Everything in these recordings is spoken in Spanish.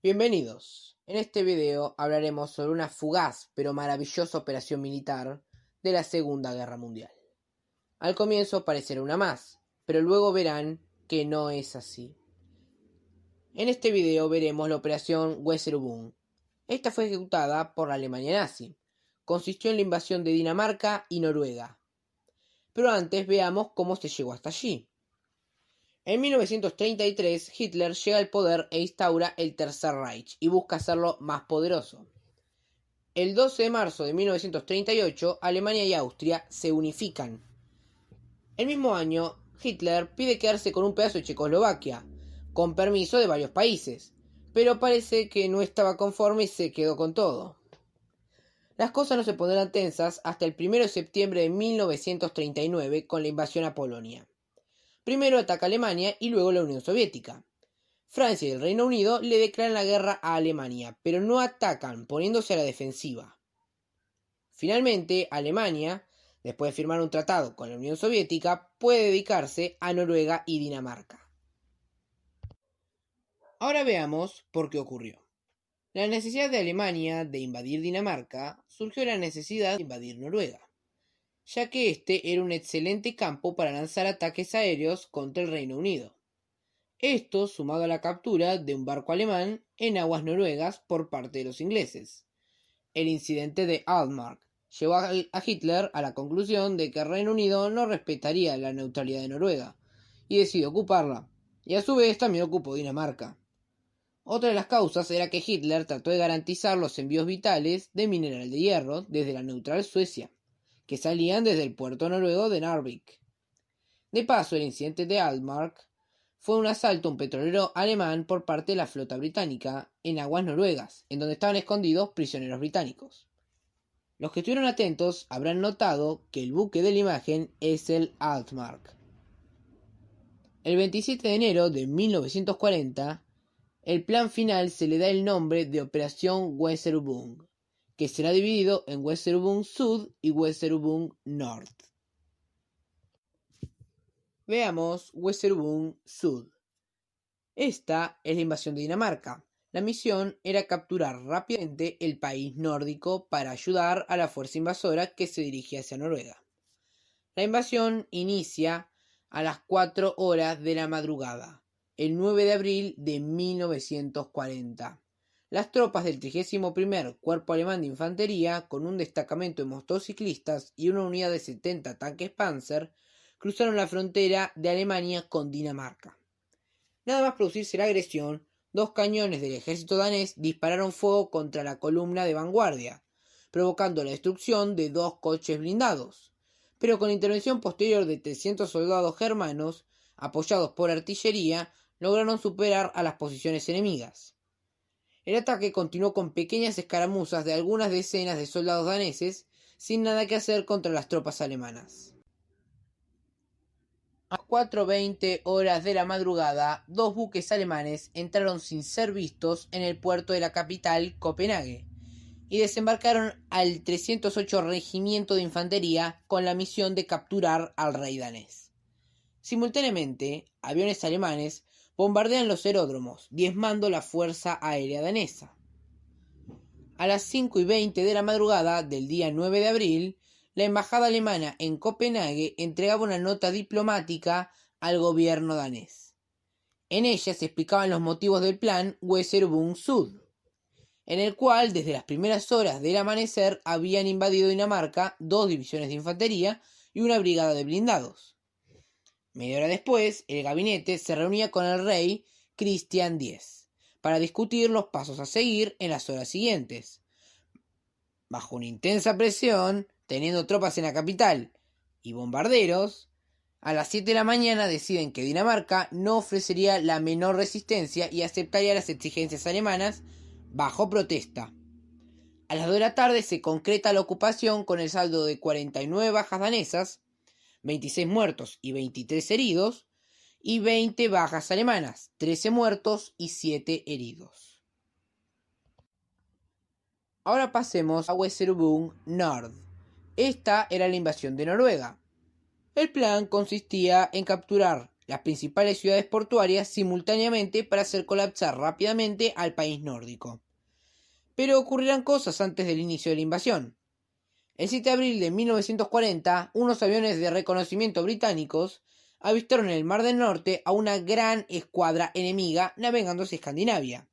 Bienvenidos. En este video hablaremos sobre una fugaz pero maravillosa operación militar de la Segunda Guerra Mundial. Al comienzo parecerá una más, pero luego verán que no es así. En este video veremos la operación Weserübung. Esta fue ejecutada por la Alemania nazi. Consistió en la invasión de Dinamarca y Noruega. Pero antes veamos cómo se llegó hasta allí. En 1933, Hitler llega al poder e instaura el Tercer Reich y busca hacerlo más poderoso. El 12 de marzo de 1938, Alemania y Austria se unifican. El mismo año, Hitler pide quedarse con un pedazo de Checoslovaquia, con permiso de varios países, pero parece que no estaba conforme y se quedó con todo. Las cosas no se pondrán tensas hasta el 1 de septiembre de 1939 con la invasión a Polonia. Primero ataca Alemania y luego la Unión Soviética. Francia y el Reino Unido le declaran la guerra a Alemania, pero no atacan, poniéndose a la defensiva. Finalmente, Alemania, después de firmar un tratado con la Unión Soviética, puede dedicarse a Noruega y Dinamarca. Ahora veamos por qué ocurrió. La necesidad de Alemania de invadir Dinamarca surgió de la necesidad de invadir Noruega, ya que este era un excelente campo para lanzar ataques aéreos contra el Reino Unido. Esto sumado a la captura de un barco alemán en aguas noruegas por parte de los ingleses. El incidente de Altmark llevó a Hitler a la conclusión de que el Reino Unido no respetaría la neutralidad de Noruega y decidió ocuparla, y a su vez también ocupó Dinamarca. Otra de las causas era que Hitler trató de garantizar los envíos vitales de mineral de hierro desde la neutral Suecia, que salían desde el puerto noruego de Narvik. De paso, el incidente de Altmark fue un asalto a un petrolero alemán por parte de la flota británica en aguas noruegas, en donde estaban escondidos prisioneros británicos. Los que estuvieron atentos habrán notado que el buque de la imagen es el Altmark. El 27 de enero de 1940, el plan final se le da el nombre de Operación Weserübung, que será dividido en Weserübung Sud y Weserübung Nord. Veamos Weserübung Sud. Esta es la invasión de Dinamarca. La misión era capturar rápidamente el país nórdico para ayudar a la fuerza invasora que se dirigía hacia Noruega. La invasión inicia a las 4 horas de la madrugada, el 9 de abril de 1940. Las tropas del 31º Cuerpo Alemán de Infantería, con un destacamento de motociclistas y una unidad de 70 tanques Panzer, cruzaron la frontera de Alemania con Dinamarca. Nada más producirse la agresión, 2 cañones del ejército danés dispararon fuego contra la columna de vanguardia, provocando la destrucción de 2 coches blindados, pero con la intervención posterior de 300 soldados germanos, apoyados por artillería, lograron superar a las posiciones enemigas. El ataque continuó con pequeñas escaramuzas de algunas decenas de soldados daneses, sin nada que hacer contra las tropas alemanas. A 4:20 horas de la madrugada, 2 buques alemanes entraron sin ser vistos en el puerto de la capital, Copenhague, y desembarcaron al 308 Regimiento de Infantería con la misión de capturar al rey danés. Simultáneamente, aviones alemanes bombardean los aeródromos, diezmando la fuerza aérea danesa. A las 5:20 de la madrugada del día 9 de abril, la embajada alemana en Copenhague entregaba una nota diplomática al gobierno danés. En ella se explicaban los motivos del plan Weserübung Sud, en el cual desde las primeras horas del amanecer habían invadido Dinamarca 2 divisiones de infantería y una brigada de blindados. Media hora después, el gabinete se reunía con el rey Christian X para discutir los pasos a seguir en las horas siguientes. Bajo una intensa presión, teniendo tropas en la capital y bombarderos, a las 7 de la mañana deciden que Dinamarca no ofrecería la menor resistencia y aceptaría las exigencias alemanas bajo protesta. A las 2 de la tarde se concreta la ocupación con el saldo de 49 bajas danesas, 26 muertos y 23 heridos, y 20 bajas alemanas, 13 muertos y 7 heridos. Ahora pasemos a Weserübung Nord. Esta era la invasión de Noruega. El plan consistía en capturar las principales ciudades portuarias simultáneamente para hacer colapsar rápidamente al país nórdico. Pero ocurrirán cosas antes del inicio de la invasión. El 7 de abril de 1940, unos aviones de reconocimiento británicos avistaron en el Mar del Norte a una gran escuadra enemiga navegando hacia Escandinavia.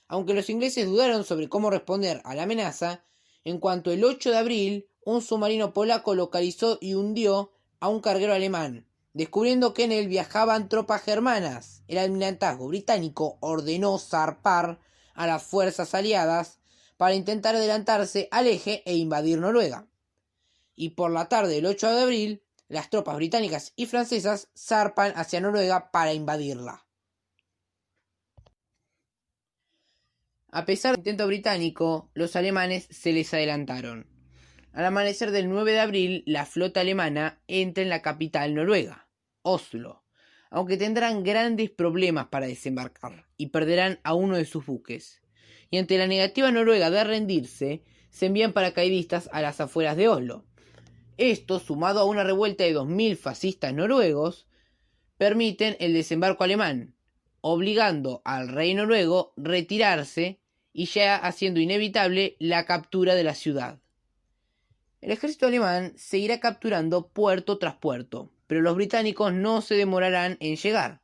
Aunque los ingleses dudaron sobre cómo responder a la amenaza, en cuanto el 8 de abril, un submarino polaco localizó y hundió a un carguero alemán, descubriendo que en él viajaban tropas germanas. El almirantazgo británico ordenó zarpar a las fuerzas aliadas para intentar adelantarse al eje e invadir Noruega. Y por la tarde del 8 de abril, las tropas británicas y francesas zarpan hacia Noruega para invadirla. A pesar del intento británico, los alemanes se les adelantaron. Al amanecer del 9 de abril, la flota alemana entra en la capital noruega, Oslo, aunque tendrán grandes problemas para desembarcar y perderán a uno de sus buques. Y ante la negativa noruega de rendirse, se envían paracaidistas a las afueras de Oslo. Esto, sumado a una revuelta de 2000 fascistas noruegos, permiten el desembarco alemán, obligando al rey noruego a retirarse y ya haciendo inevitable la captura de la ciudad. El ejército alemán seguirá capturando puerto tras puerto, pero los británicos no se demorarán en llegar.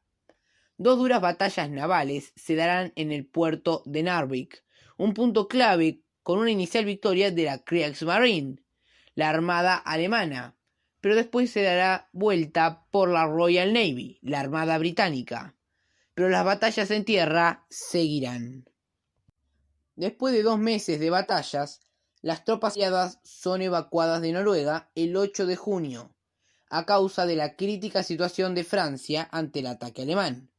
2 duras batallas navales se darán en el puerto de Narvik, un punto clave con una inicial victoria de la Kriegsmarine, la armada alemana, pero después se dará vuelta por la Royal Navy, la armada británica. Pero las batallas en tierra seguirán. Después de 2 meses de batallas, las tropas aliadas son evacuadas de Noruega el 8 de junio, a causa de la crítica situación de Francia ante el ataque alemán.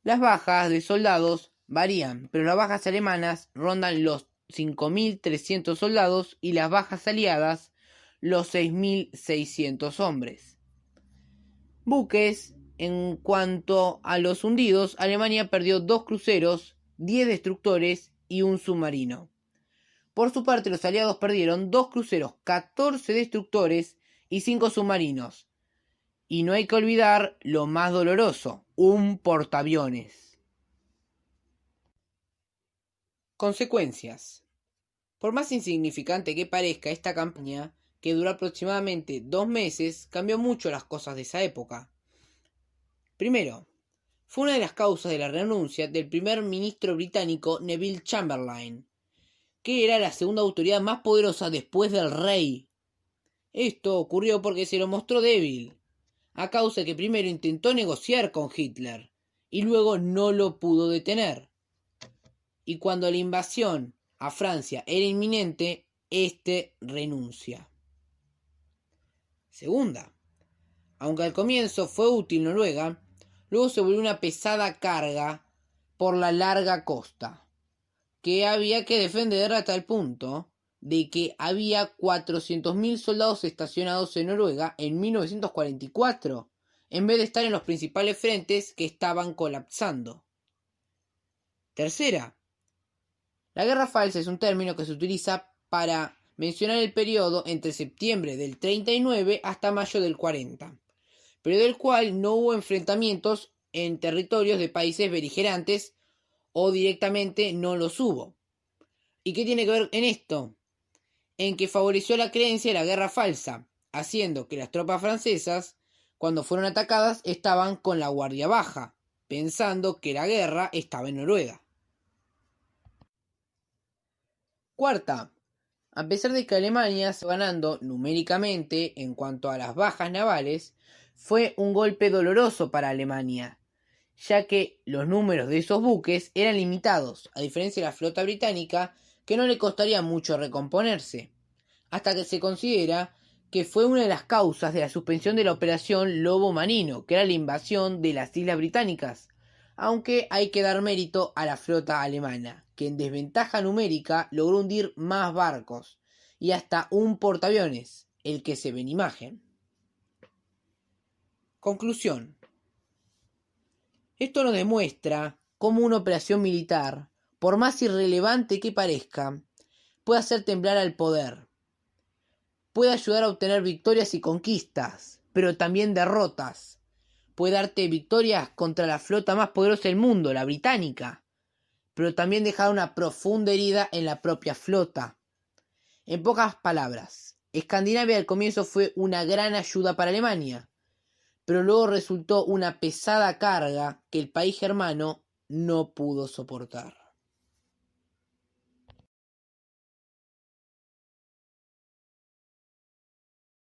Las bajas de soldados varían, pero las bajas alemanas rondan los 5.300 soldados y las bajas aliadas los 6.600 hombres. Buques. En cuanto a los hundidos, Alemania perdió 2 cruceros, 10 destructores y un submarino. Por su parte, los aliados perdieron 2 cruceros, 14 destructores y 5 submarinos. Y no hay que olvidar lo más doloroso, un portaaviones. Consecuencias. Por más insignificante que parezca esta campaña, que duró aproximadamente 2 meses, cambió mucho las cosas de esa época. Primero, fue una de las causas de la renuncia del primer ministro británico Neville Chamberlain, que era la segunda autoridad más poderosa después del rey. Esto ocurrió porque se lo mostró débil, a causa de que primero intentó negociar con Hitler y luego no lo pudo detener. Y cuando la invasión a Francia era inminente, este renuncia. Segunda, aunque al comienzo fue útil Noruega, luego se volvió una pesada carga por la larga costa, que había que defender hasta el punto de que había 400.000 soldados estacionados en Noruega en 1944, en vez de estar en los principales frentes que estaban colapsando. Tercera, la guerra falsa es un término que se utiliza para mencionar el periodo entre septiembre del 39 hasta mayo del 40, periodo del cual no hubo enfrentamientos en territorios de países beligerantes o directamente no los hubo. ¿Y qué tiene que ver en esto? En que favoreció la creencia de la guerra falsa, haciendo que las tropas francesas, cuando fueron atacadas, estaban con la guardia baja, pensando que la guerra estaba en Noruega. Cuarta, a pesar de que Alemania se ganando numéricamente en cuanto a las bajas navales, fue un golpe doloroso para Alemania, ya que los números de esos buques eran limitados, a diferencia de la flota británica, que no le costaría mucho recomponerse, hasta que se considera que fue una de las causas de la suspensión de la operación Lobo Marino, que era la invasión de las Islas Británicas, aunque hay que dar mérito a la flota alemana, que en desventaja numérica logró hundir más barcos, y hasta un portaaviones, el que se ve en imagen. Conclusión. Esto nos demuestra cómo una operación militar, por más irrelevante que parezca, puede hacer temblar al poder. Puede ayudar a obtener victorias y conquistas, pero también derrotas. puede darte victorias contra la flota más poderosa del mundo, la británica, pero también dejar una profunda herida en la propia flota. En pocas palabras, Escandinavia al comienzo fue una gran ayuda para Alemania, pero luego resultó una pesada carga que el país germano no pudo soportar.